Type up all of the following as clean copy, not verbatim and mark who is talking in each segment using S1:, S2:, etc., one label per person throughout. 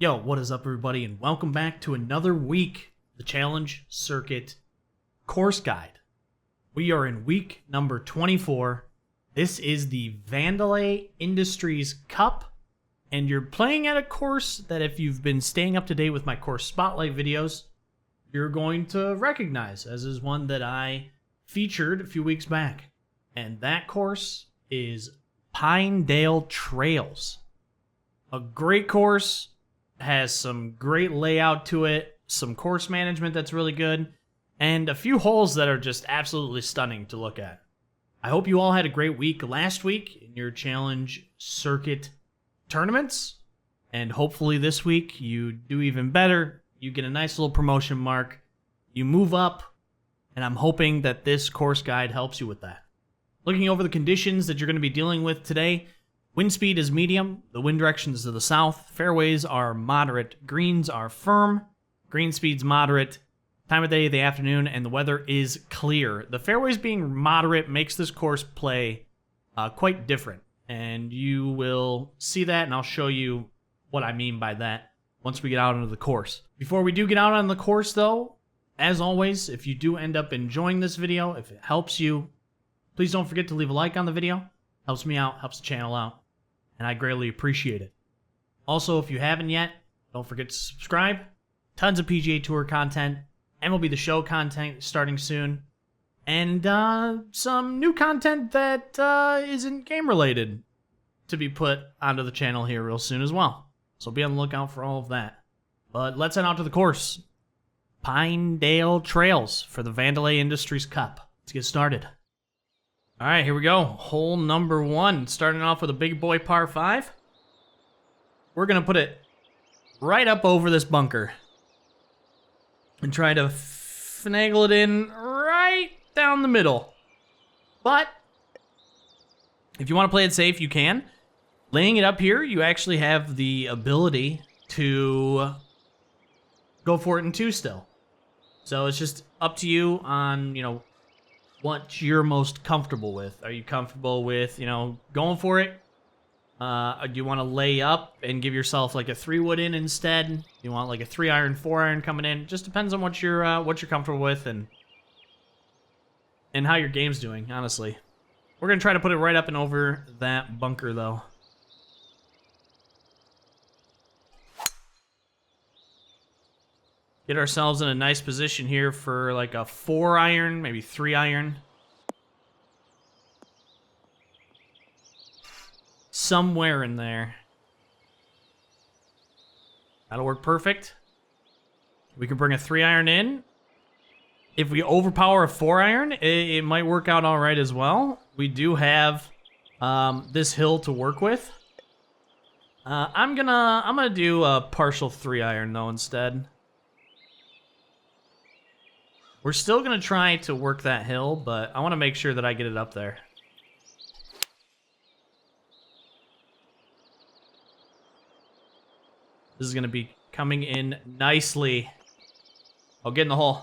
S1: Yo, what is up, everybody, and welcome back to another week, the Challenge Circuit Course Guide. We are in week number 24. This is the Vandalay Industries Cup, and you're playing at a course that if you've been staying up to date with my course spotlight videos, you're going to recognize, as is one that I featured a few weeks back. And that course is PINEDALE Trails. A great course. Has some great layout to it, some course management that's really good, and a few holes that are just absolutely stunning to look at. I hope you all had a great week last week in your Challenge Circuit tournaments, and hopefully this week you do even better. You get a nice little promotion mark, you move up, and I'm hoping that this course guide helps you with that. Looking over the conditions that you're going to be dealing with today, wind speed is medium, the wind direction is to the south, fairways are moderate, greens are firm, green speed's moderate, time of day, the afternoon, and the weather is clear. The fairways being moderate makes this course play quite different, and you will see that, and I'll show you what I mean by that once we get out into the course. Before we do get out on the course, though, as always, if you do end up enjoying this video, if it helps you, please don't forget to leave a like on the video. Helps me out, helps the channel out, and I greatly appreciate it. Also, if you haven't yet, don't forget to subscribe. Tons of PGA Tour content, MLB The Show content starting soon, and some new content that isn't game-related to be put onto the channel here real soon as well. So be on the lookout for all of that. But let's head out to the course. PINEDALE Trails for the Vandalay Industries Cup. Let's get started. All right, here we go. Hole number 1, starting off with a big boy par 5. We're going to put it right up over this bunker and try to finagle it in right down the middle. But if you want to play it safe, you can. Laying it up here, you actually have the ability to go for it in 2 still. So it's just up to you on, what you're most comfortable with. Are you comfortable with, going for it? Do you want to lay up and give yourself like a 3-wood in instead? Do you want like a 3-iron, 4-iron coming in? Just depends on what you're comfortable with and how your game's doing, honestly. We're gonna try to put it right up and over that bunker though. Get ourselves in a nice position here for like a 4-iron, maybe 3-iron. Somewhere in there. That'll work perfect. We can bring a 3-iron in. If we overpower a 4-iron, it might work out all right as well. We do have this hill to work with. I'm gonna do a partial 3-iron though instead. We're still going to try to work that hill, but I want to make sure that I get it up there. This is going to be coming in nicely. Oh, get in the hole.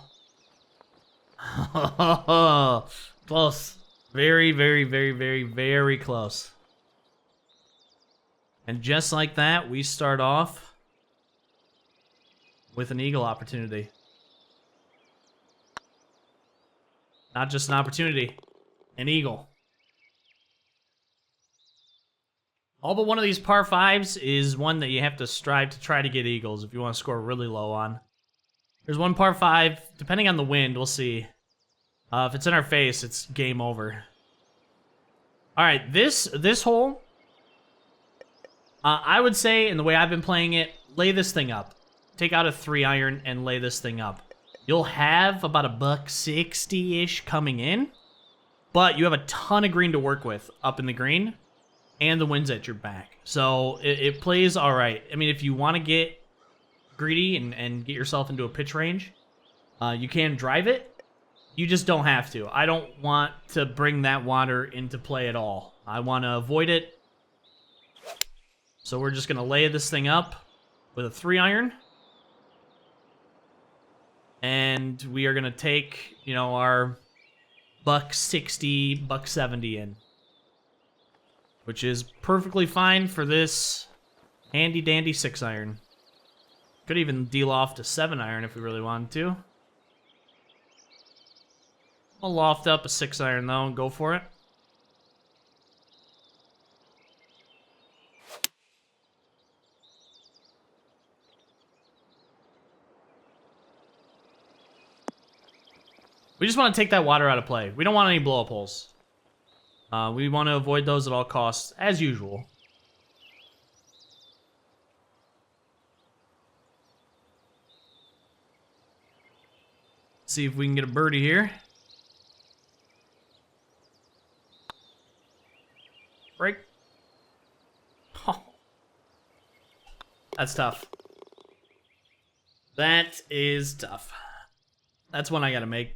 S1: Close. Very, very, very, very, very close. And just like that, we start off with an eagle opportunity. Not just an opportunity, an eagle. All but one of these par 5s is one that you have to strive to try to get eagles if you want to score really low on. There's one par 5, depending on the wind, we'll see. If it's in our face, it's game over. All right, this hole, I would say, in the way I've been playing it, lay this thing up. Take out a 3-iron and lay this thing up. You'll have about a $160-ish coming in, but you have a ton of green to work with up in the green, and the wind's at your back. So it plays all right. I mean, if you want to get greedy and get yourself into a pitch range, you can drive it. You just don't have to. I don't want to bring that water into play at all. I want to avoid it. So we're just going to lay this thing up with a 3-iron. And we are going to take, our $160, $170 in. Which is perfectly fine for this handy-dandy 6-iron. Could even deal off to 7-iron if we really wanted to. I'll loft up a 6-iron though and go for it. We just want to take that water out of play. We don't want any blow-up holes. We want to avoid those at all costs, as usual. See if we can get a birdie here. Break. Oh. That's tough. That is tough. That's one I gotta make.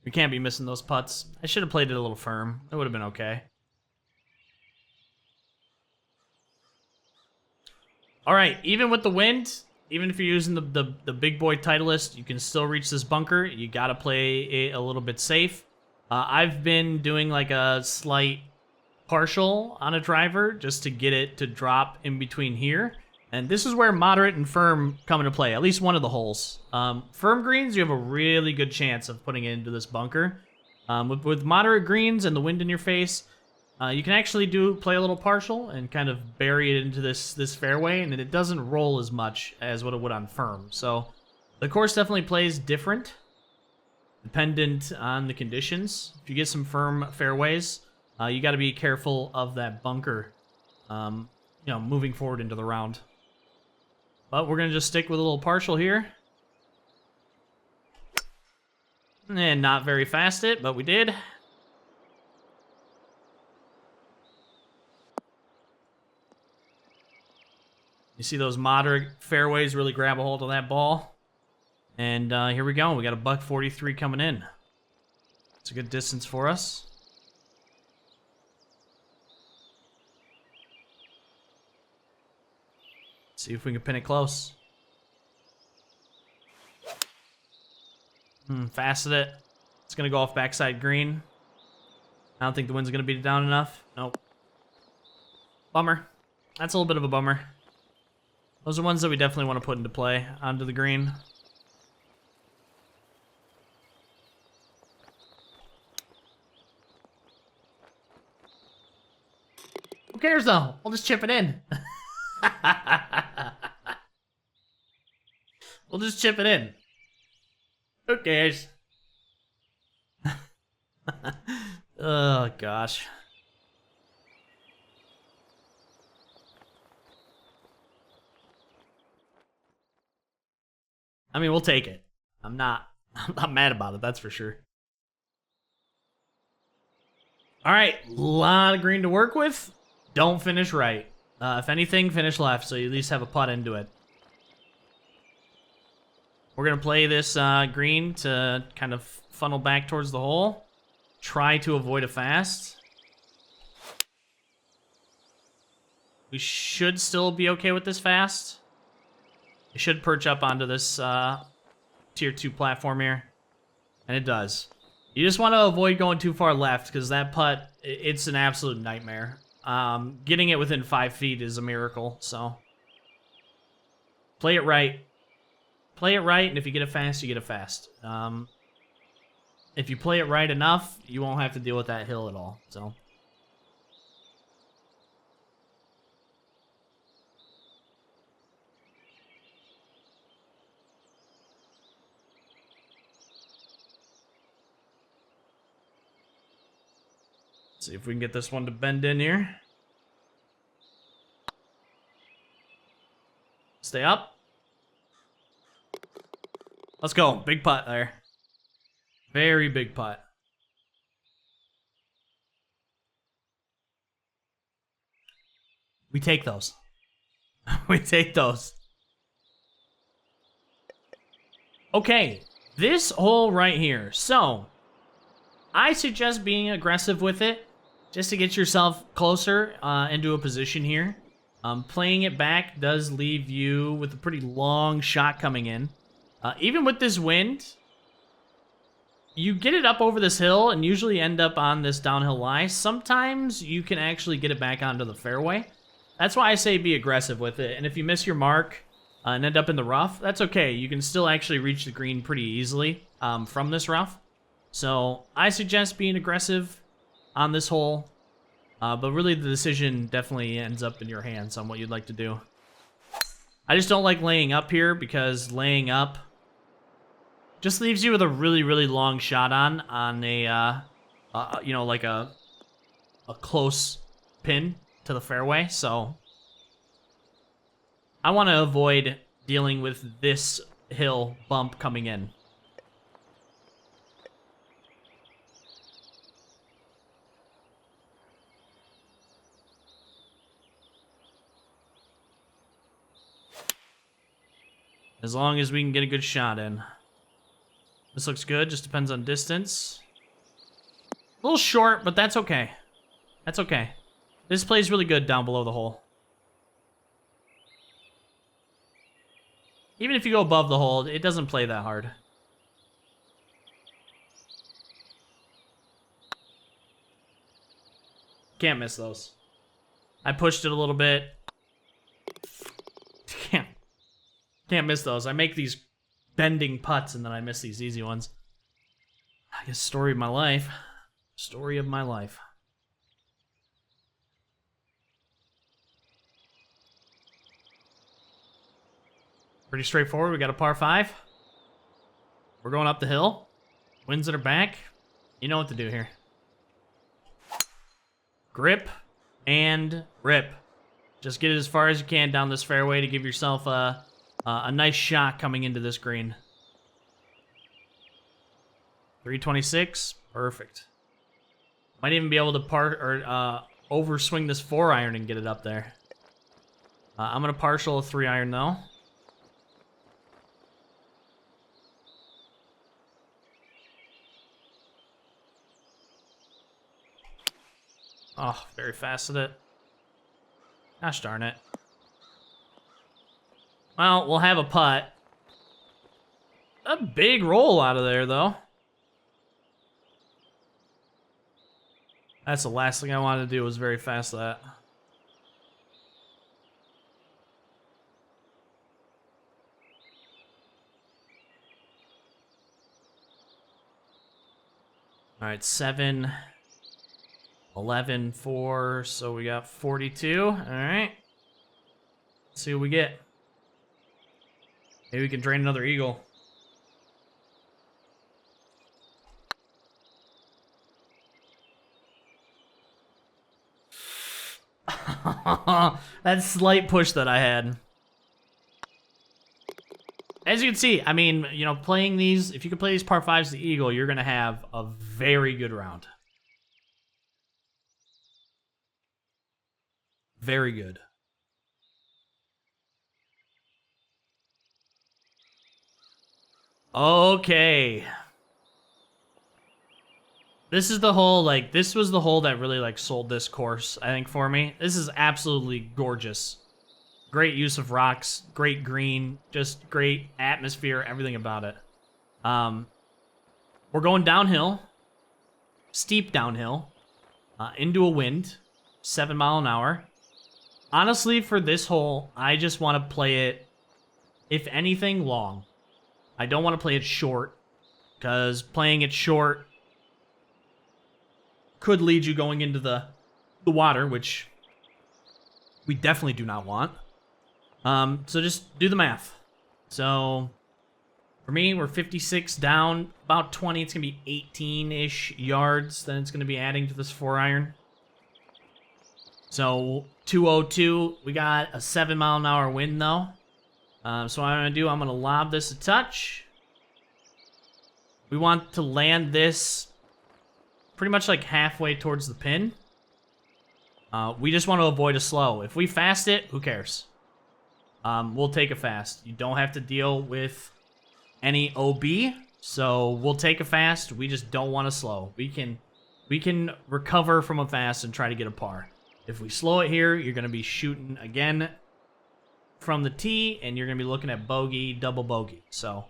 S1: We can't be missing those putts. I should have played it a little firm. It would have been okay. All right, even with the wind, even if you're using the big boy Titleist, you can still reach this bunker. You got to play it a little bit safe. I've been doing like a slight partial on a driver just to get it to drop in between here. And this is where moderate and firm come into play, at least one of the holes. Firm greens, you have a really good chance of putting it into this bunker. With moderate greens and the wind in your face, you can actually play a little partial and kind of bury it into this fairway, and it doesn't roll as much as what it would on firm. So the course definitely plays different, dependent on the conditions. If you get some firm fairways, you got to be careful of that bunker, moving forward into the round. But we're going to just stick with a little partial here. And not very fast it, but we did. You see those moderate fairways really grab a hold of that ball. And here we go. We got a $143 coming in. It's a good distance for us. See if we can pin it close. Fasted it. It's going to go off backside green. I don't think the wind's going to beat it down enough. Nope. Bummer. That's a little bit of a bummer. Those are ones that we definitely want to put into play onto the green. Who cares though? We'll just chip it in. We'll just chip it in. Who cares? Oh, gosh. I mean, we'll take it. I'm not mad about it, that's for sure. All right, a lot of green to work with. Don't finish right. If anything, finish left, so you at least have a putt into it. We're going to play this green to kind of funnel back towards the hole. Try to avoid a fast. We should still be okay with this fast. It should perch up onto this tier 2 platform here. And it does. You just want to avoid going too far left, because that putt, it's an absolute nightmare. Getting it within 5 feet is a miracle, so play it right. Play it right, and if you get it fast, you get it fast. If you play it right enough, you won't have to deal with that hill at all, so. See if we can get this one to bend in here. Stay up. Let's go. Big putt there. Very big putt. We take those. We take those. Okay. This hole right here. So, I suggest being aggressive with it, just to get yourself closer into a position here. Playing it back does leave you with a pretty long shot coming in. Even with this wind, you get it up over this hill and usually end up on this downhill lie. Sometimes you can actually get it back onto the fairway. That's why I say be aggressive with it. And if you miss your mark, and end up in the rough, that's okay. You can still actually reach the green pretty easily from this rough. So I suggest being aggressive on this hole, but really the decision definitely ends up in your hands on what you'd like to do. I just don't like laying up here because laying up just leaves you with a really, really long shot on a, you know, like a close pin to the fairway. So I want to avoid dealing with this hill bump coming in. As long as we can get a good shot in. This looks good, just depends on distance. A little short, but that's okay. That's okay. This plays really good down below the hole. Even if you go above the hole, it doesn't play that hard. Can't miss those. I pushed it a little bit. Can't miss those. I make these bending putts and then I miss these easy ones. I guess story of my life. Story of my life. Pretty straightforward. We got a par 5. We're going up the hill. Winds at our back. You know what to do here. Grip and rip. Just get it as far as you can down this fairway to give yourself a nice shot coming into this green. 326, perfect. Might even be able to overswing this 4-iron and get it up there. I'm gonna partial a 3-iron though. Oh, very fast at it. Gosh darn it. Well, we'll have a putt. A big roll out of there, though. That's the last thing I wanted to do, was very fast that. All right, 7, 11, 4, so we got 42. All right. Let's see what we get. Maybe we can drain another eagle. That slight push that I had. As you can see, I mean, you know, playing these, if you can play these par 5s the eagle, you're going to have a very good round. Very good. Okay. This is the hole, like, this was the hole that really, like, sold this course, I think, for me. This is absolutely gorgeous. Great use of rocks, great green, just great atmosphere, everything about it. We're going downhill, steep downhill, into a wind, 7 mile an hour. Honestly, for this hole, I just want to play it, if anything, long. I don't want to play it short, because playing it short could lead you going into the water, which we definitely do not want. So just do the math. So for me, we're 56 down, about 20. It's going to be 18-ish yards. Then it's going to be adding to this 4-iron. So 202. We got a 7 mile an hour wind though. So what I'm going to do, I'm going to lob this a touch. We want to land this pretty much like halfway towards the pin. We just want to avoid a slow. If we fast it, who cares? We'll take a fast. You don't have to deal with any OB, so we'll take a fast. We just don't want to slow. We can recover from a fast and try to get a par. If we slow it here, you're going to be shooting again from the tee, and you're going to be looking at bogey, double bogey. So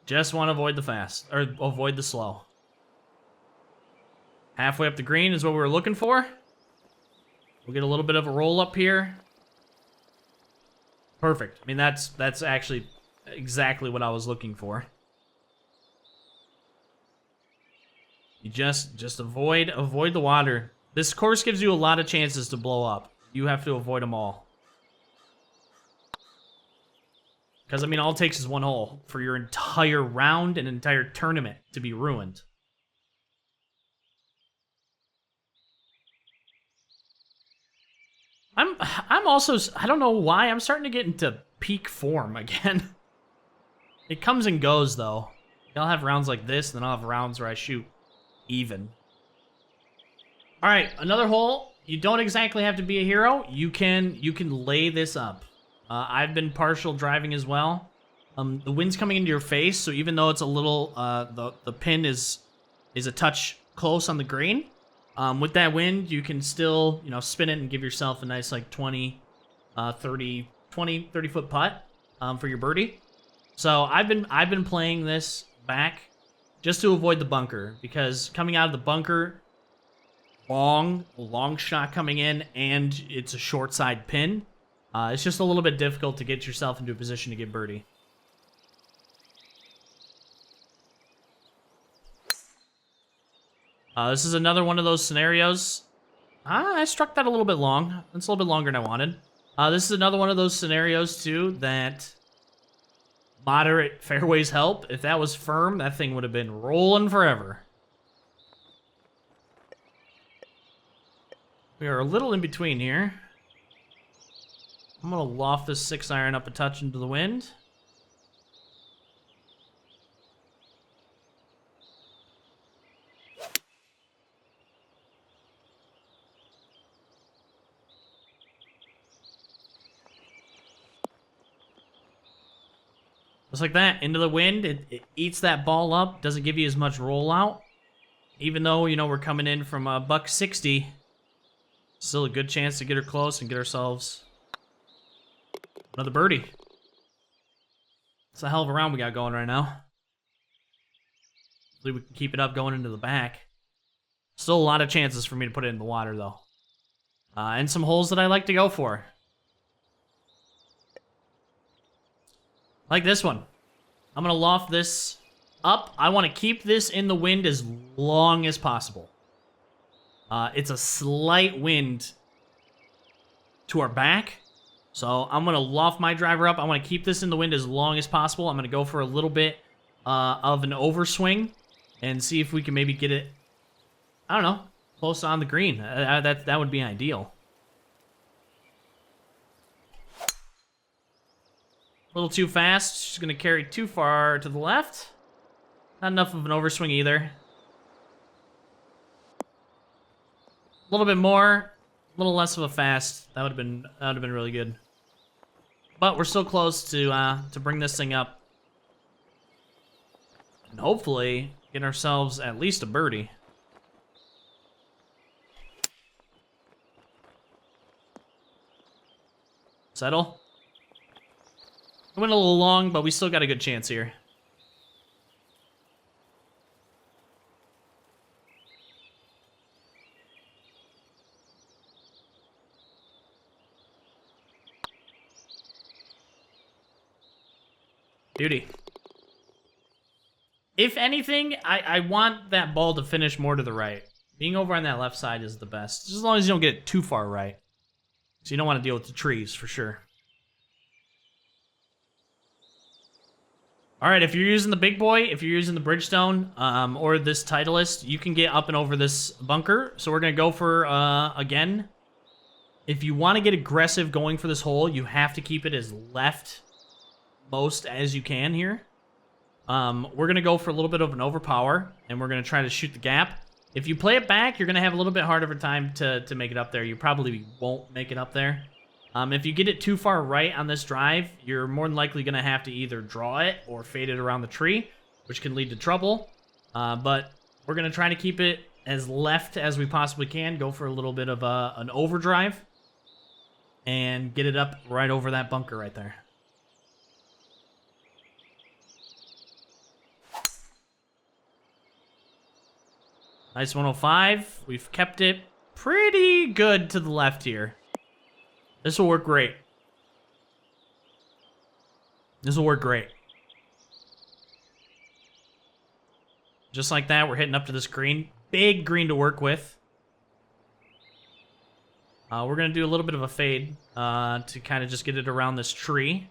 S1: just want to avoid the fast, or avoid the slow. Halfway up the green is what we were looking for. We'll get a little bit of a roll up here. Perfect. I mean, that's actually exactly what I was looking for. You just avoid the water. This course gives you a lot of chances to blow up. You have to avoid them all. Because, I mean, all it takes is one hole for your entire round and entire tournament to be ruined. I'm also, I don't know why, I'm starting to get into peak form again. It comes and goes, though. I'll have rounds like this, and then I'll have rounds where I shoot even. All right, another hole. You don't exactly have to be a hero. You can lay this up. I've been partial driving as well. The wind's coming into your face, so even though it's a little, the pin is a touch close on the green, with that wind, you can still, you know, spin it and give yourself a nice, like, 30 foot putt, for your birdie. So I've been playing this back just to avoid the bunker, because coming out of the bunker, long shot coming in, and it's a short side pin. It's just a little bit difficult to get yourself into a position to get birdie. This is another one of those scenarios. I struck that a little bit long. That's a little bit longer than I wanted. This is another one of those scenarios, too, that moderate fairways help. If that was firm, that thing would have been rolling forever. We are a little in between here. I'm going to loft this 6-iron up a touch into the wind. Just like that, into the wind, it eats that ball up, doesn't give you as much rollout. Even though, you know, we're coming in from a $160, still a good chance to get her close and get ourselves another birdie. It's a hell of a round we got going right now. Hopefully we can keep it up going into the back. Still a lot of chances for me to put it in the water, though. And some holes that I like to go for. Like this one. I'm going to loft this up. I want to keep this in the wind as long as possible. It's a slight wind to our back. So I'm going to loft my driver up. I want to keep this in the wind as long as possible. I'm going to go for a little bit of an overswing and see if we can maybe get it, I don't know, close on the green. That would be ideal. A little too fast. She's going to carry too far to the left. Not enough of an overswing either. A little bit more, a little less of a fast. That would have been really good. But we're still close to bring this thing up. And hopefully get ourselves at least a birdie. Settle. It went a little long, but we still got a good chance here. Beauty. If anything, I want that ball to finish more to the right. Being over on that left side is the best. Just as long as you don't get it too far right. So you don't want to deal with the trees, for sure. All right, if you're using the big boy, if you're using the Bridgestone, or this Titleist, you can get up and over this bunker. So we're going to go for, again, if you want to get aggressive going for this hole, you have to keep it as leftmost as you can here. We're going to go for a little bit of an overpower, and we're going to try to shoot the gap. If you play it back, you're going to have a little bit harder of a time to make it up there. You probably won't make it up there. If you get it too far right on this drive, you're more than likely going to have to either draw it or fade it around the tree, which can lead to trouble. But we're going to try to keep it as left as we possibly can. Go for a little bit of an overdrive and get it up right over that bunker right there. Nice 105. We've kept it pretty good to the left here. This will work great. This will work great. Just like that, we're hitting up to this green. Big green to work with. We're going to do a little bit of a fade to kind of just get it around this tree.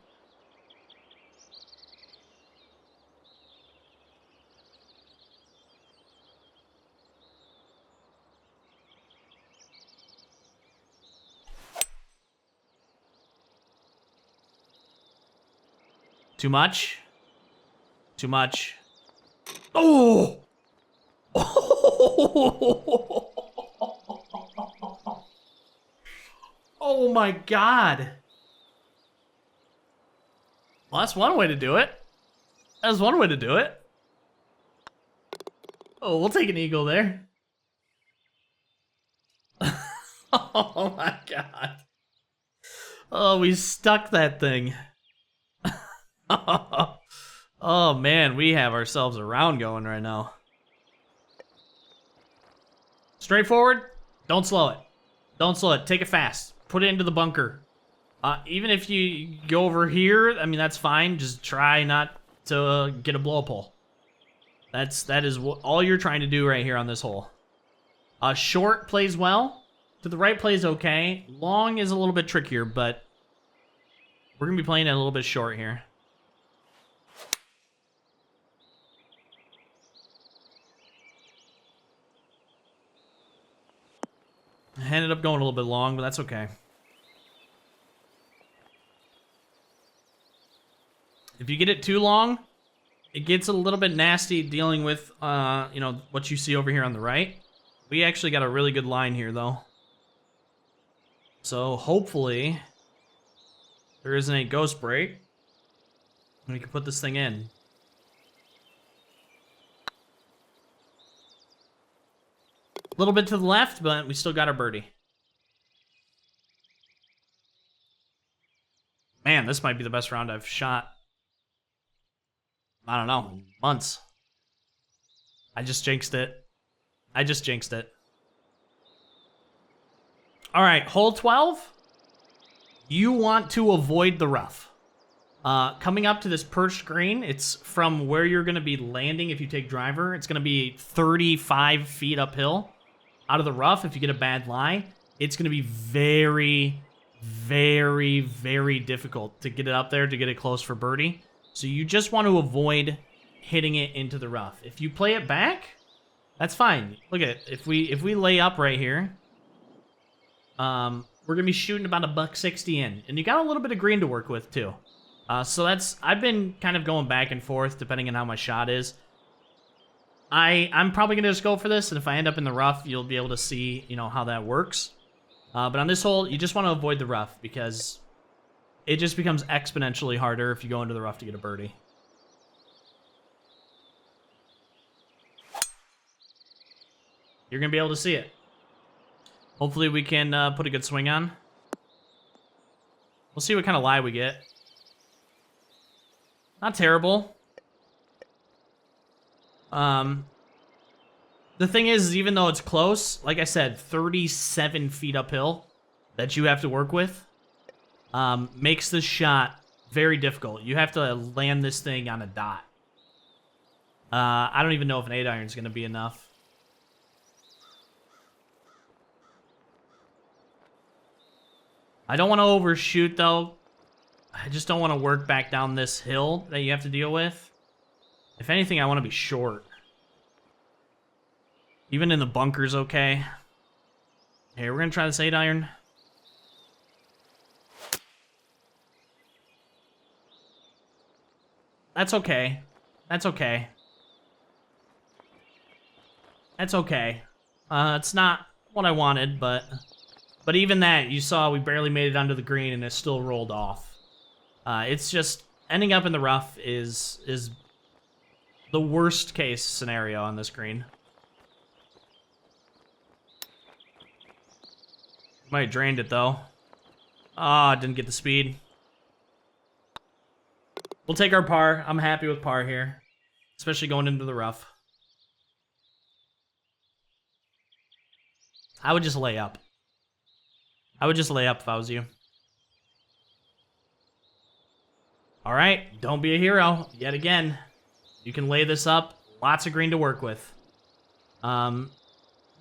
S1: Too much? Too much. Oh! Oh my god. Well, that's one way to do it. That's one way to do it. Oh, we'll take an eagle there. Oh my god. Oh, we stuck that thing. Oh man, we have ourselves a round going right now. Straightforward, don't slow it. Don't slow it, take it fast. Put it into the bunker. Even if you go over here, I mean, that's fine. Just try not to get a blow pole. That is all you're trying to do right here on this hole. Short plays well. To the right plays okay. Long is a little bit trickier, but we're going to be playing it a little bit short here. I ended up going a little bit long, but that's okay. If you get it too long, it gets a little bit nasty dealing with, you know, what you see over here on the right. We actually got a really good line here, though. So, hopefully, there isn't a ghost break. And we can put this thing in. A little bit to the left, but we still got our birdie. Man, this might be the best round I've shot. I don't know, months. I just jinxed it. I just jinxed it. All right, hole 12. You want to avoid the rough. Coming up to this perched green, it's from where you're going to be landing if you take driver. It's going to be 35 feet uphill. Out of the rough, if you get a bad lie, it's going to be very, very, very difficult to get it up there, to get it close for birdie. So you just want to avoid hitting it into the rough. If you play it back, that's fine. Look at it. If we lay up right here, we're going to be shooting about $160 in. And you got a little bit of green to work with, too. So I've been kind of going back and forth depending on how my shot is. I'm probably going to just go for this, and if I end up in the rough, you'll be able to see, you know, how that works. But on this hole, you just want to avoid the rough, because it just becomes exponentially harder if you go into the rough to get a birdie. You're going to be able to see it. Hopefully we can put a good swing on. We'll see what kind of lie we get. Not terrible. The thing is, even though it's close, like I said, 37 feet uphill that you have to work with, makes this shot very difficult. You have to land this thing on a dot. I don't even know if an 8-iron is going to be enough. I don't want to overshoot, though. I just don't want to work back down this hill that you have to deal with. If anything, I want to be short. Even in the bunker's okay. Here, we're going to try this 8-iron. That's okay. That's okay. That's okay. It's not what I wanted, but even that, you saw we barely made it onto the green and it still rolled off. It's just ending up in the rough is the worst case scenario on this green. Might have drained it though. Ah, didn't get the speed. We'll take our par. I'm happy with par here, especially going into the rough. I would just lay up. I would just lay up if I was you. All right, don't be a hero yet again. You can lay this up. Lots of green to work with. Going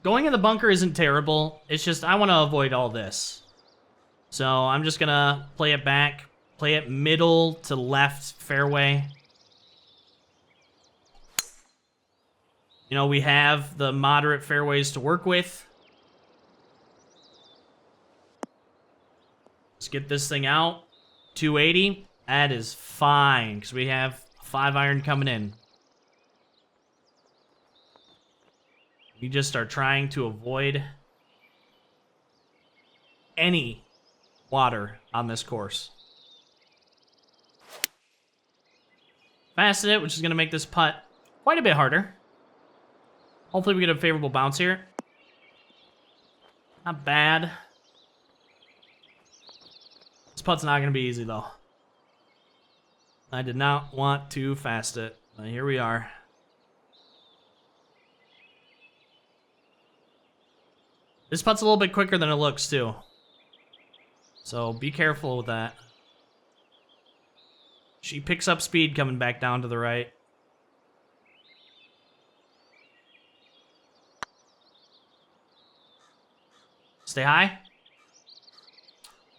S1: in the bunker isn't terrible. It's just I want to avoid all this. So I'm just going to play it back. Play it middle to left fairway. You know, we have the moderate fairways to work with. Let's get this thing out. 280. That is fine, because we have a 5-iron coming in. We just are trying to avoid any water on this course. Fasted it, which is going to make this putt quite a bit harder. Hopefully we get a favorable bounce here. Not bad. This putt's not going to be easy, though. I did not want to fast it, but here we are. This putt's a little bit quicker than it looks, too. So be careful with that. She picks up speed coming back down to the right. Stay high.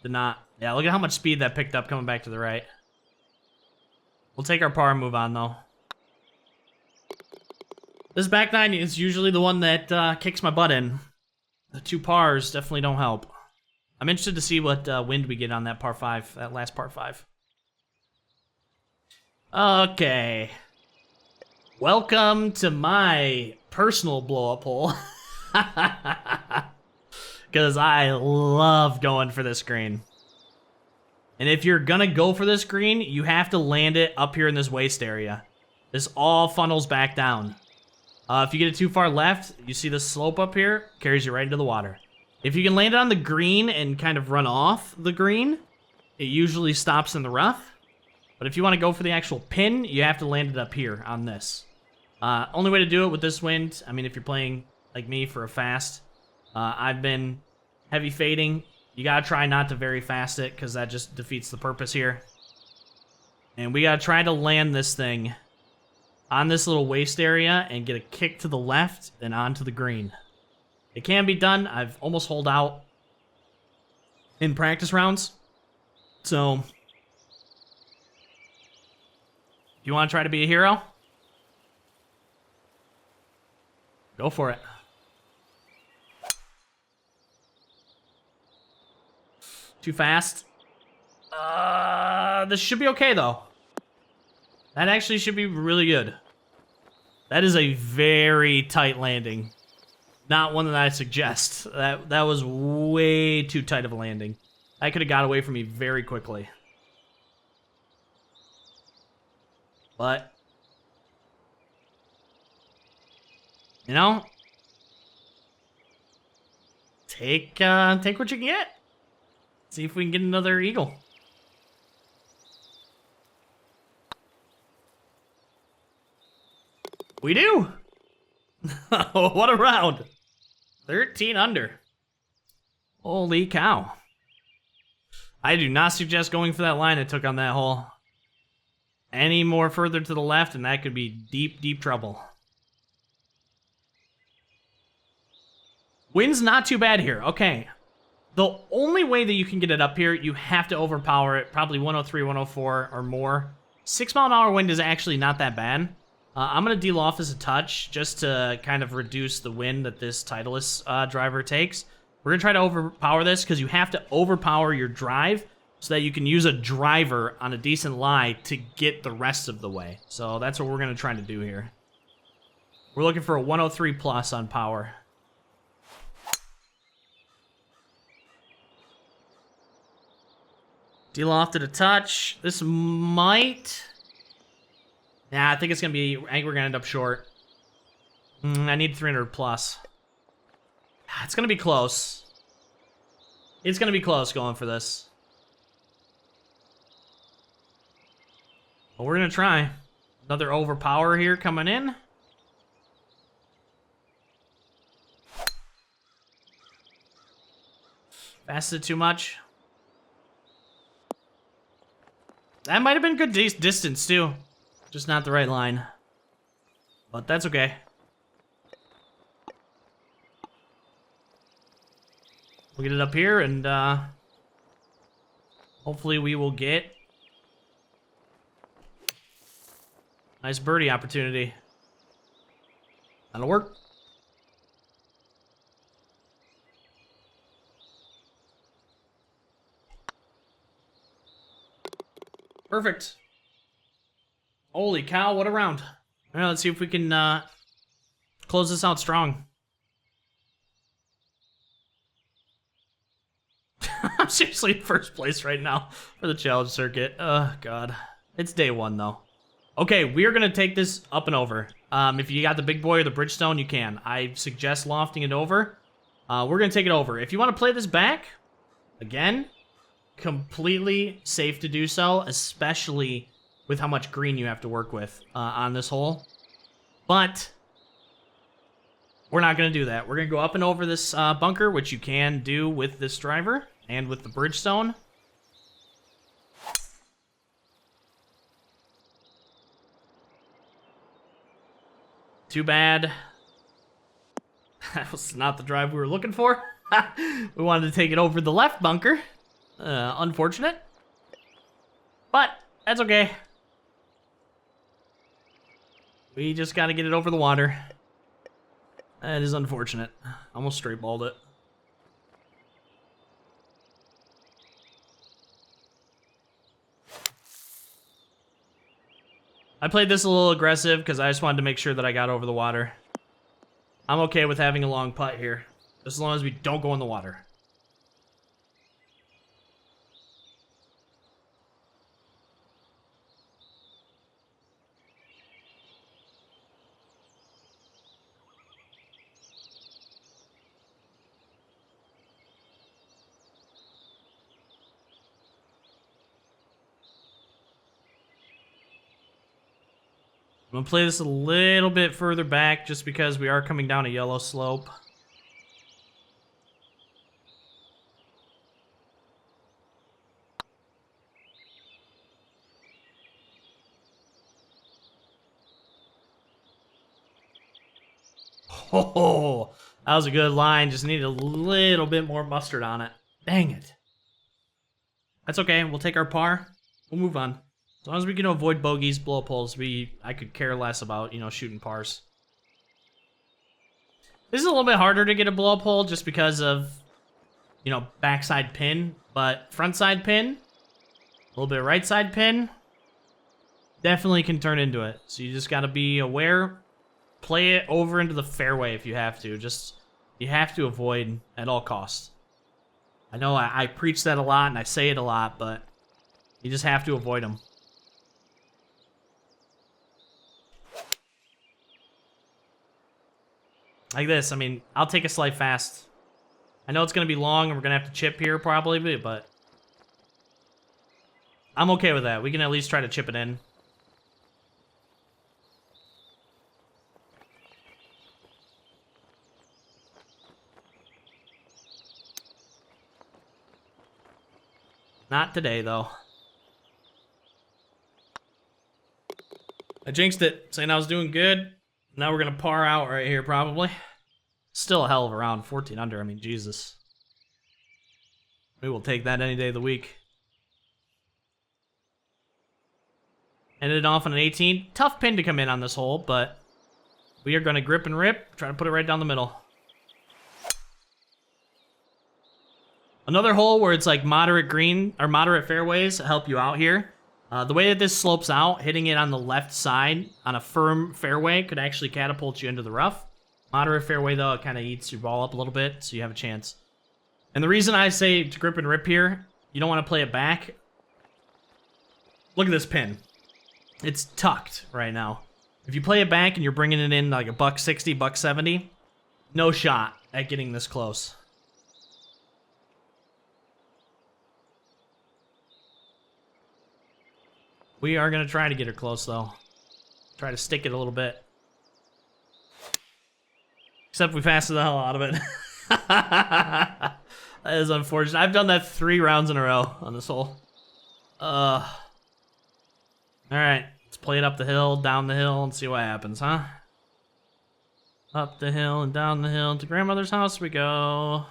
S1: Did not. Yeah, look at how much speed that picked up coming back to the right. We'll take our par and move on, though. This back nine is usually the one that kicks my butt in. The 2 pars definitely don't help. I'm interested to see what wind we get on that par 5, that last par 5. Okay. Welcome to my personal blow-up hole. Because I love going for this green. And if you're going to go for this green, you have to land it up here in this waist area. This all funnels back down. If you get it too far left, you see the slope up here, carries you right into the water. If you can land it on the green and kind of run off the green, it usually stops in the rough. But if you want to go for the actual pin, you have to land it up here on this. Only way to do it with this wind, I mean, if you're playing like me for a fast, I've been heavy fading. You gotta try not to very fast it, because that just defeats the purpose here. And we gotta try to land this thing on this little waist area and get a kick to the left and onto the green. It can be done. I've almost holed out in practice rounds. So, if you want to try to be a hero, go for it. Too fast. This should be okay, though. That actually should be really good. That is a very tight landing. Not one that I suggest. That was way too tight of a landing. I could have got away from me very quickly. But, you know, take what you can get. See if we can get another eagle. We do! What a round! 13 under. Holy cow. I do not suggest going for that line I took on that hole. Any more further to the left, and that could be deep, deep trouble. Wind's not too bad here. Okay. The only way that you can get it up here, you have to overpower it. Probably 103, 104 or more. 6-mile-an-hour wind is actually not that bad. I'm going to deal off as a touch just to kind of reduce the wind that this Titleist driver takes. We're going to try to overpower this because you have to overpower your drive so that you can use a driver on a decent lie to get the rest of the way. So that's what we're going to try to do here. We're looking for a 103 plus on power. Deal off to the touch. This might... Nah, I think it's going to be... I think we're going to end up short. I need 300 plus. It's going to be close. It's going to be close going for this. But we're going to try. Another overpower here coming in. Passed it too much. That might have been good distance, too. Just not the right line. But that's okay. We'll get it up here, and hopefully we will get nice birdie opportunity. That'll work. Perfect. Holy cow, what a round. All right, let's see if we can close this out strong. I'm seriously in first place right now for the challenge circuit. Oh, God. It's day one, though. Okay, we're going to take this up and over. If you got the big boy or the Bridgestone, you can. I suggest lofting it over. We're going to take it over. If you want to play this back, again, completely safe to do so, especially with how much green you have to work with on this hole. But we're not going to do that. We're going to go up and over this bunker, which you can do with this driver and with the Bridgestone. Too bad. That was not the drive we were looking for. We wanted to take it over the left bunker. Unfortunate. But that's okay. We just got to get it over the water. That is unfortunate. Almost straight balled it. I played this a little aggressive because I just wanted to make sure that I got over the water. I'm okay with having a long putt here, as long as we don't go in the water. I'm going to play this a little bit further back just because we are coming down a yellow slope. Oh, that was a good line. Just needed a little bit more mustard on it. Dang it. That's okay. We'll take our par. We'll move on. As long as we can avoid bogeys, blow up holes, I could care less about, shooting pars. This is a little bit harder to get a blow up hole just because of, backside pin, but front side pin, a little bit right side pin, definitely can turn into it. So you just got to be aware, play it over into the fairway if you have to. You have to avoid at all costs. I know I preach that a lot and I say it a lot, but you just have to avoid them. Like this, I'll take a slight fast. I know it's going to be long and we're going to have to chip here probably, but I'm okay with that. We can at least try to chip it in. Not today, though. I jinxed it, saying I was doing good. Now we're going to par out right here, probably. Still a hell of a round, 14 under. Jesus. We will take that any day of the week. Ended off on an 18. Tough pin to come in on this hole, but we are going to grip and rip. Try to put it right down the middle. Another hole where it's like moderate green or moderate fairways help you out here. The way that this slopes out, hitting it on the left side on a firm fairway could actually catapult you into the rough. Moderate fairway, though, it kind of eats your ball up a little bit, so you have a chance. And the reason I say to grip and rip here, you don't want to play it back. Look at this pin. It's tucked right now. If you play it back and you're bringing it in like a $160, $170, no shot at getting this close. We are going to try to get her close, though. Try to stick it a little bit. Except we fasted the hell out of it. That That is unfortunate. I've done that 3 rounds in a row on this hole. All right, let's play it up the hill, down the hill, and see what happens, huh? Up the hill and down the hill to grandmother's house we go.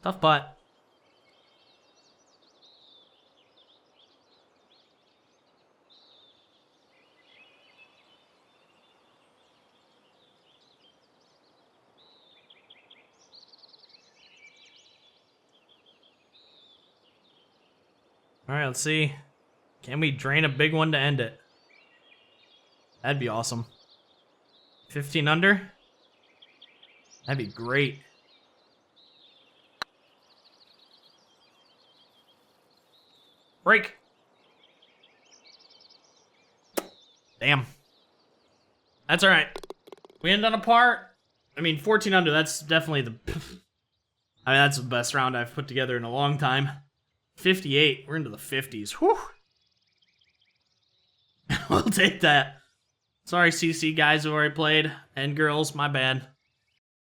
S1: Tough putt. All right, let's see. Can we drain a big one to end it? That'd be awesome. 15 under? That'd be great. Break. Damn. That's all right. We end on a par. I mean, 14 under, that's definitely the... I mean, that's the best round I've put together in a long time. 58. We're into the 50s. Whew. We'll take that. Sorry, CC guys who already played. And girls, my bad.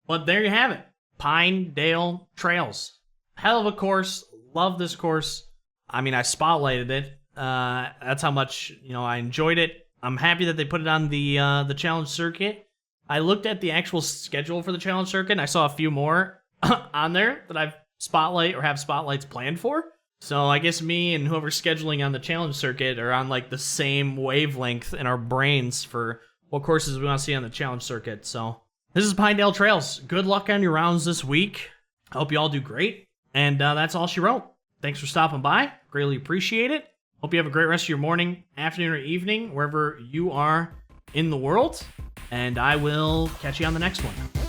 S1: But there you have it. PINEDALE Trails. Hell of a course. Love this course. I mean, I spotlighted it. That's how much, I enjoyed it. I'm happy that they put it on the challenge circuit. I looked at the actual schedule for the challenge circuit, and I saw a few more on there that I've spotlight or have spotlights planned for. So I guess me and whoever's scheduling on the challenge circuit are on like the same wavelength in our brains for what courses we want to see on the challenge circuit. So this is PINEDALE Trails. Good luck on your rounds this week. I hope you all do great. And that's all she wrote. Thanks for stopping by. Greatly appreciate it. Hope you have a great rest of your morning, afternoon, or evening, wherever you are in the world. And I will catch you on the next one.